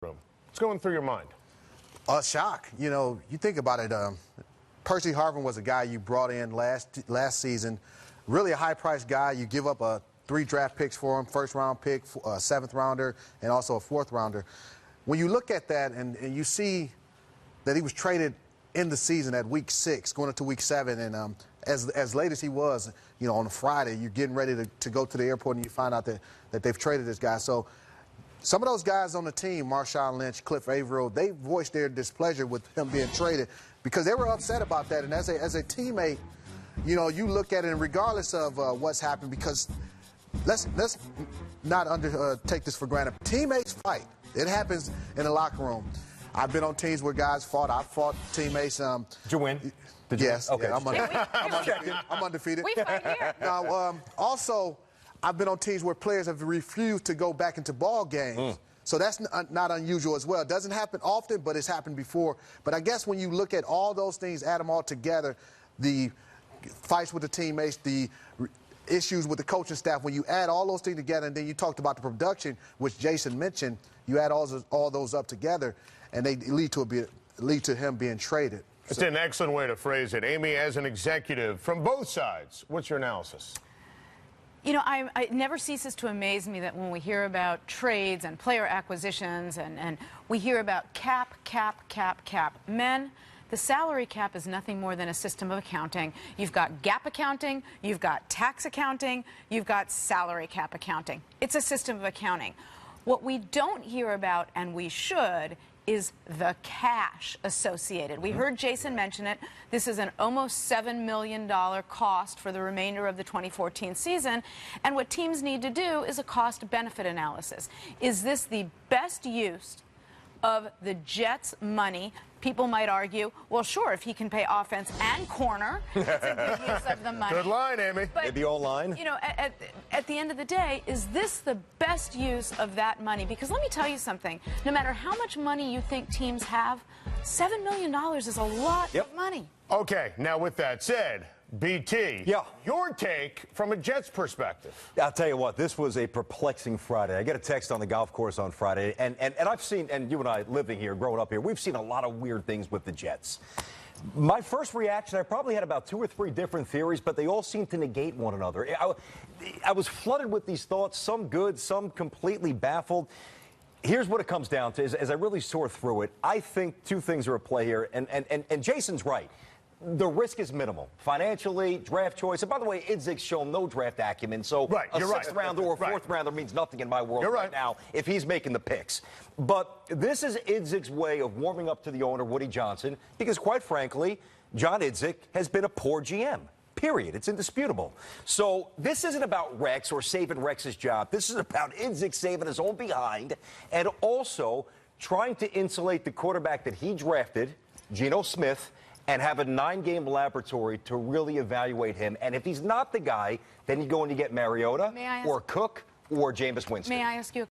room. What's going through your mind? A shock. You know, you think about it. Percy Harvin was a guy you brought in last season. Really a high-priced guy. You give up 3 draft picks for him, first-round pick, a 7th-rounder, and also a 4th-rounder. When you look at that and you see that he was traded in the season at week 6, going into week 7, and as late as he was, you know, on a Friday, you're getting ready to go to the airport and you find out that they've traded this guy. So some of those guys on the team, Marshawn Lynch, Cliff Averill, they voiced their displeasure with him being traded because they were upset about that. And as a teammate, you know, you look at it, and regardless of what's happened, because let's not take this for granted. Teammates fight. It happens in the locker room. I've been on teams where guys fought. I've fought teammates. Did you win? Yes. Okay. Yeah, I'm undefeated. We fight here. Now, also, I've been on teams where players have refused to go back into ball games. So that's not unusual as well. It doesn't happen often, but it's happened before. But I guess when you look at all those things, add them all together, the fights with the teammates, the issues with the coaching staff, when you add all those things together, and then you talked about the production, which Jason mentioned, you add all those up together, and they lead to him being traded. It's an excellent way to phrase it. Amy, as an executive from both sides, what's your analysis? You know, it never ceases to amaze me that when we hear about trades and player acquisitions and we hear about cap. Men, the salary cap is nothing more than a system of accounting. You've got GAAP accounting, you've got tax accounting, you've got salary cap accounting. It's a system of accounting. What we don't hear about, and we should, is the cash associated. We heard Jason mention it. This is an almost $7 million cost for the remainder of the 2014 season. And what teams need to do is a cost-benefit analysis. Is this the best use of the Jets' money? People might argue, well, sure, if he can pay offense and corner, it's a good use of the money. Good line, Amy. But, maybe all line. You know, at the end of the day, is this the best use of that money? Because let me tell you something. No matter how much money you think teams have, $7 million is a lot of money. Okay, now with that said, BT, your take from a Jets perspective. I'll tell you what, this was a perplexing Friday. I get a text on the golf course on Friday, and I've seen, and you and I living here, growing up here, we've seen a lot of weird things with the Jets. My first reaction, I probably had about 2 or 3 different theories, but they all seem to negate one another. I was flooded with these thoughts, some good, some completely baffled. Here's what it comes down to, as I really sort through it, I think 2 things are at play here, and Jason's right. The risk is minimal. Financially, draft choice. And by the way, Idzik's shown no draft acumen, so a 6th rounder or 4th rounder means nothing in my world right now if he's making the picks. But this is Idzik's way of warming up to the owner, Woody Johnson, because quite frankly, John Idzik has been a poor GM. Period. It's indisputable. So this isn't about Rex or saving Rex's job. This is about Idzik saving his own behind and also trying to insulate the quarterback that he drafted, Geno Smith, and have a 9-game laboratory to really evaluate him. And if he's not the guy, then you go and you get Mariota or Cook or Jameis Winston. May I ask you a